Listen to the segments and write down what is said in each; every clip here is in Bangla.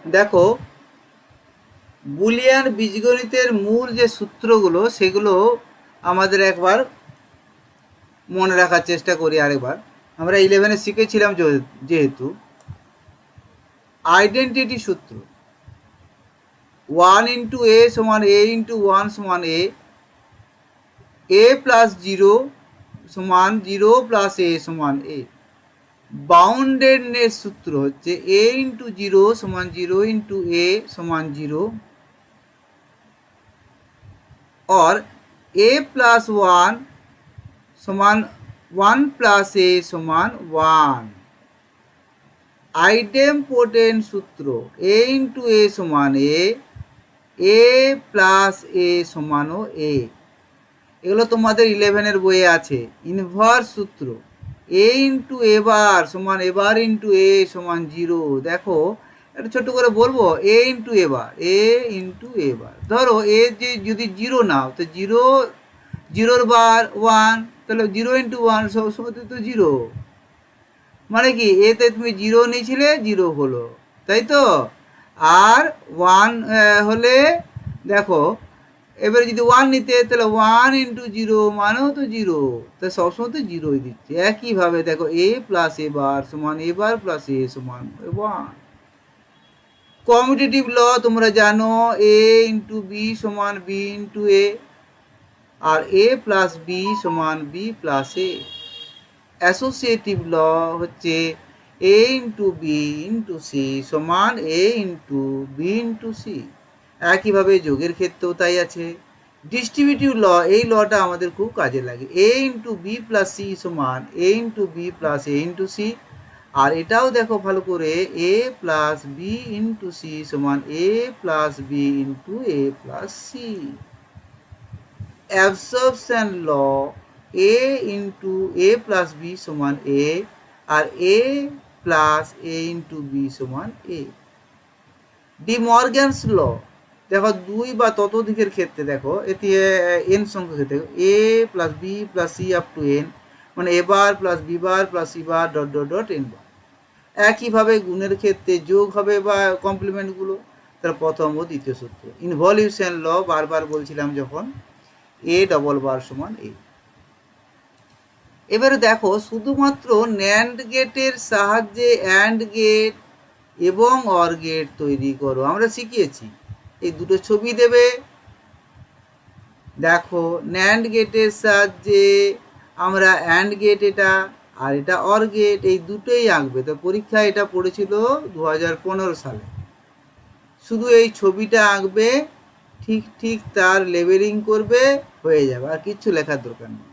দেখো, বুলিয়ান বীজগণিতের মূল যে সূত্রগুলো সেগুলো আমাদের একবার মনে রাখার চেষ্টা করি আরেকবার। আমরা 11-এ শিখেছিলাম যেহেতু আইডেন্টিটি সূত্র, 1 × a সমান a × 1 সমান a প্লাস 0 সমান 0 প্লাস a সমান a। বাউন্ডেডনেস সূত্র হচ্ছে a × 0 সমান 0 × a সমান 0 और a प्लस 1 समान 1 प्लस a समान 1। आइडेम्पोटेंट सूत्र a × a समान a प्लस a সমানও a। এগুলো তোমাদের 11-এর বইয়ে আছে। ইনভার্স সূত্র a × a বার সমান a বার × a সমান 0। দেখো একটা ছোট করে বলবো, a × a bar, a × a বার। ধরো a যে যদি 0 নাও তো 0 বার 1, তাহলে 0 × 1 সবসময় তো 0, মানে কি এতে তুমি 0 নিয়েছিলে 0 হলো, তাই তো। আর 1 হলে দেখো এবারে যদি 1 নিতে তাহলে 1 × 0 মানেও তো 0, তাই সবসময় তো 0ই দিচ্ছে। একইভাবে দেখো a প্লাস a বার সমান a বার প্লাস a সমান 1। কমিউটেটিভ ল তোমরা জানো, a × b সমান b × a, আর a প্লাস b সমান b plus a। Associative law হচ্ছে a × b × c সমান a × b × c। একইভাবে যোগের ক্ষেত্রেও তাই আছে। ডিস্ট্রিবিউটিভ ল, এই লটা আমাদের খুব কাজে লাগে, a × b প্লাস c সমান a × b plus a × c। আর এটাও দেখো ভালো করে, a প্লাস b × c সমান a plus b × a plus c। Absorption law, a × a plus b সমান a, আর a প্লাস a × b সমান a। ডি মর্গ্যানস ল, দেখো 2 বা ততোধিকের ক্ষেত্রে দেখো এটি n সংখ্যক ক্ষেত্রে a plus b plus c up to n, মানে a bar plus b bar plus c bar dot dot dot n বার। একইভাবে গুণের ক্ষেত্রে যোগ হবে বা কমপ্লিমেন্টগুলো, তার প্রথম ও দ্বিতীয় সূত্র। ইনভলিউশন ল বারবার বলছিলাম যখন, a ডবল বার সমান a। এবারে দেখো শুধুমাত্র ন্যান্ড গেটের সাহায্যে অ্যান্ড গেট এবং অর গেট তৈরি করো আমরা শিখিয়েছি। এই দুটো ছবি দেবে, দেখো ন্যান্ড গেটের সাহায্যে আমরা অ্যান্ড গেট এটা, আর এটা অর গেট, এই দুটোই আঁকবে। তো পরীক্ষায় এটা পড়েছিল 2015 সালে। শুধু এই ছবিটা আঁকবে, ঠিক ঠিক তার লেবেলিং করবে, হয়ে যাবে, আর কিচ্ছু লেখার দরকার নেই।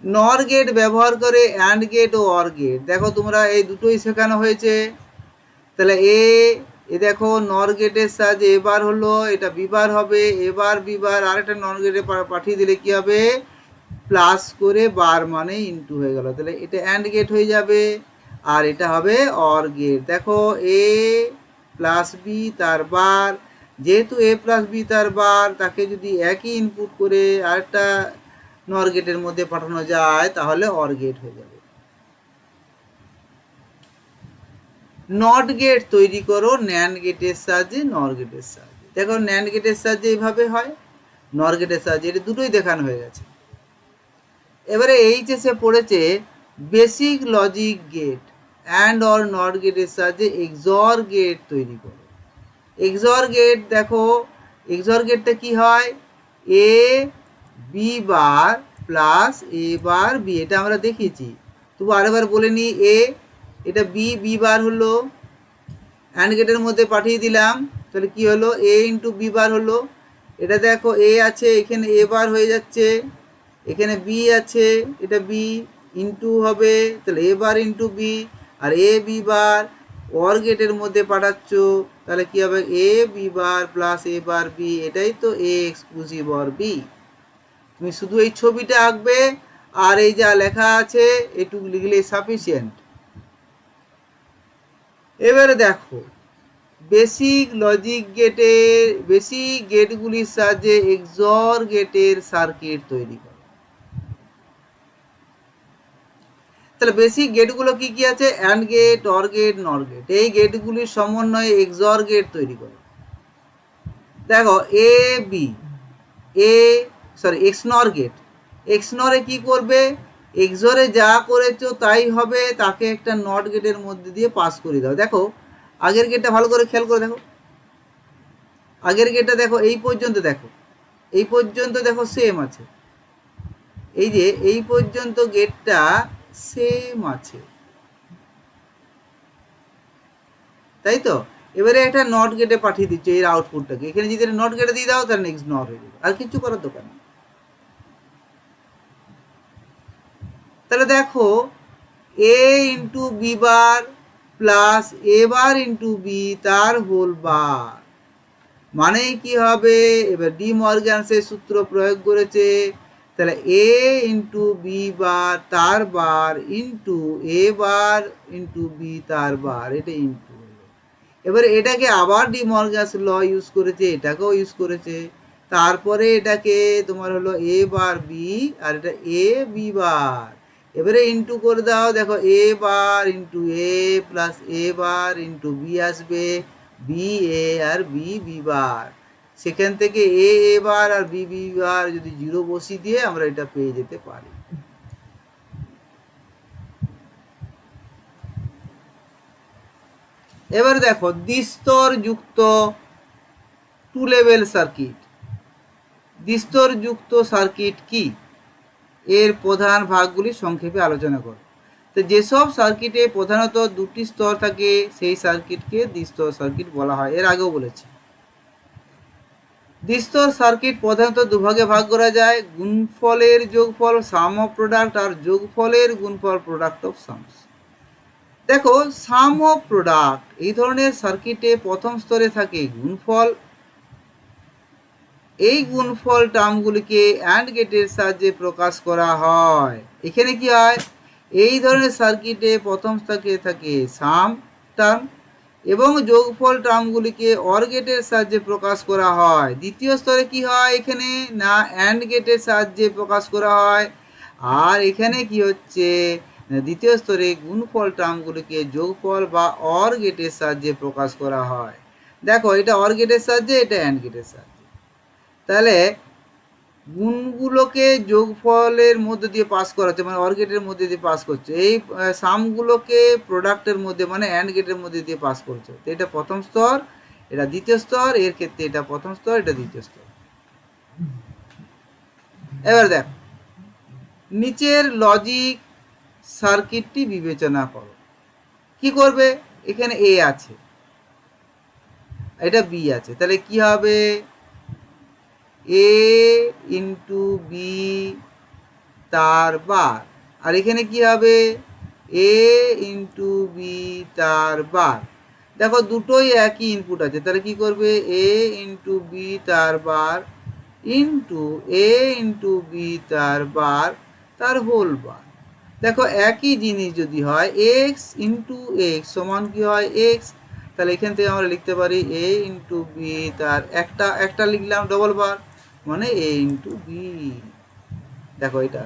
নর গেট ব্যবহার করে অ্যান্ড গেট ও অর গেট, দেখো তোমরা এই দুটোই শেখানো হয়েছে। তাহলে এ দেখো নর গেটের সাহায্যে এবার হলো, এটা বিবার হবে, এবার বিবার আরেকটা নর গেটে পাঠিয়ে দিলে কি হবে, প্লাস করে বার মানে ইন্টু হয়ে গেল, তাহলে এটা অ্যান্ড গেট হয়ে যাবে। আর এটা হবে অর গেট। দেখো এ প্লাস বি তার বার, যেহেতু এ প্লাস বি তার বার, তাকে যদি একই ইনপুট করে আরেকটা নর গেটের মধ্যে পাঠানো যায় তাহলে অর গেট হয়ে যাবে। নট গেট তৈরি করো ন্যান্ড গেটের সাহায্যে, নর গেটের সাহায্যে। দেখো ন্যান্ড গেটের সাহায্যে এইভাবে হয়, নর গেটের সাহায্যে, এটা দুটোই দেখানো হয়ে গেছে। এবারে এইচএসে পড়েছে basic logic gate and or not গেটের সাহায্যে এক্সর গেট তৈরি করো। এক্সর গেট দেখো, এক্সর গেটটা কি হয়, A B bar plus A bar B, এটা আমরা দেখিয়েছি। তবু আরেকবার বলে নিই, এটা বি বার হলো, অ্যান্ড গেটের মধ্যে পাঠিয়ে দিলাম, তাহলে কি হলো, a × b বার হলো। এটা দেখো a আছে, এখানে a বার হয়ে যাচ্ছে, এখানে b আছে, এটা b ইন্টু হবে, তাহলে a বার × b, আর a b বার অর গেটের মধ্যে পাঠাচ্ছ, তাহলে কি হবে, a b bar plus a bar b, এটাই তো a এক্সক্লুসিভ অর b। তুমি শুধু এই ছবিটা আঁকবে, আর এই যা লেখা আছে এটুকু লিখলেই সাফিসিয়েন্ট। এবারে দেখো বেসিক লজিক গেটের, বেসিক গেটগুলির সাহায্যে এক্সর গেটের সার্কিট তৈরি করো। তাহলে বেসিক গেটগুলো কি কি আছে? অ্যান্ড গেট, অর গেট, নর গেট। এই গেটগুলির সমন্বয়ে এক্সঅর গেট তৈরি করে। দেখো এ বি, এক্স নর গেট। এক্স নরে কি করবে? এক্সরে যা করেছো তাই হবে, তাকে একটা নট গেটের মধ্যে দিয়ে পাস করে দাও। দেখো আগের গেটটা ভালো করে খেয়াল করে দেখো, আগের গেটটা দেখো, এই পর্যন্ত দেখো, এই পর্যন্ত দেখো সেম আছে, এই যে এই পর্যন্ত গেটটা সেম আছে, তাই তো? এবারে একটা নট গেটে পাঠিয়ে দিচ্ছ এর আউটপুটটাকে, এখানে যদি নট গেটে দিয়ে দাও তাহলে নেক্সট নট হয়ে যাবে, আর কিছু করার দরকার নেই। তাহলে দেখো এ ইন্টু বি বার প্লাস এ বার ইন্টু বি তার হোল বার, মানে কি হবে? এবার ডি মর্গ্যানসের সূত্র প্রয়োগ করেছে, তাহলে এ ইন্টু বি বার তার বার ইন্টু এ বার ইন্টু বি তার বার, এটা ইন্টু। এবারে এটাকে আবার ডি মর্গ্যানস ল ইউজ করেছে, এটাকেও ইউজ করেছে, তারপরে এটাকে তোমার হলো এ বার বি আর এটা এ বি বার, এবারে ইন্টু করে দাও, দেখো এ বার ইন্টু এ প্লাস এ বার ইন্টু বি আসবে, B A R B B বার, সেখান থেকে এ এ বার আর বি বি বার যদি জিরো বসিয়ে দিয়ে আমরা এটা পেয়ে যেতে পারি। এবার দেখো দ্বিস্তর যুক্ত টু লেভেল সার্কিট। দ্বিস্তর যুক্ত সার্কিট কি? এর প্রধান ভাগগুলি সংক্ষেপে আলোচনা করো। তো যেসব সার্কিটে প্রধানত দুটি স্তর থাকে সেই সার্কিটকে দ্বিস্তর সার্কিট বলা হয়, এর আগেও বলেছি। দ্বিস্তর সার্কিট প্রধানত দুভাগে ভাগ করা যায়, গুণফলের যোগফল সাম অফ প্রোডাক্ট আর যোগফলের গুণফল প্রোডাক্ট অফ সামস। দেখো সাম অফ প্রোডাক্ট এই ধরনের সার্কিটে প্রথম স্তরে থাকে গুণফল, এই গুণফল টার্মগুলিকে অ্যান্ড গেটের সাহায্যে প্রকাশ করা হয়। এখানে কি হয়? এই ধরনের সার্কিটে প্রথম স্তরে থাকে সাম টার্ম এবং যোগফল টার্মগুলিকে অর গেটের সাহায্যে প্রকাশ করা হয়। দ্বিতীয় স্তরে কি হয়? এখানে না অ্যান্ড গেটের সাহায্যে প্রকাশ করা হয়, আর এখানে কি হচ্ছে? দ্বিতীয় স্তরে গুণফল টার্মগুলিকে যোগফল বা অর গেটের সাহায্যে প্রকাশ করা হয়। দেখো এটা অর গেটের সাহায্যে, এটা অ্যান্ড গেটের সাহায্যে। তাহলে গুণগুলোকে যোগফলের মধ্যে দিয়ে পাস করাচ্ছে, মানে অর গেটের মধ্যে দিয়ে পাস করছে, এই সামগুলোকে প্রোডাক্টের মধ্যে মানে অ্যান্ড গেটের মধ্যে দিয়ে পাস করছে। তো এটা প্রথম স্তর, এটা দ্বিতীয় স্তর, এর ক্ষেত্রে এটা প্রথম স্তর, এটা দ্বিতীয় স্তর। এবার দেখ নিচের লজিক সার্কিটটি বিবেচনা করো। কি করবে? এখানে এ আছে, এটা বি আছে, তাহলে কি হবে? এ ইন্টু বি তার বার, আর এখানে কি হবে? এ ইন্টু বি তার বার। দেখো দুটোই একই ইনপুট আছে, তাহলে কি করবে? এ ইন্টু বি তার বার ইন্টু এ ইন্টু বি তার বার তার হোল বার। দেখো একই জিনিস যদি হয় এক্স ইন্টু এক্স সমান কি হয়? এক্স, তাহলে এখান থেকে আমরা লিখতে পারি এ ইন্টু বি তার একটা লিখলাম ডবল বার, মানে এ ইন্টু বি। দেখো এটা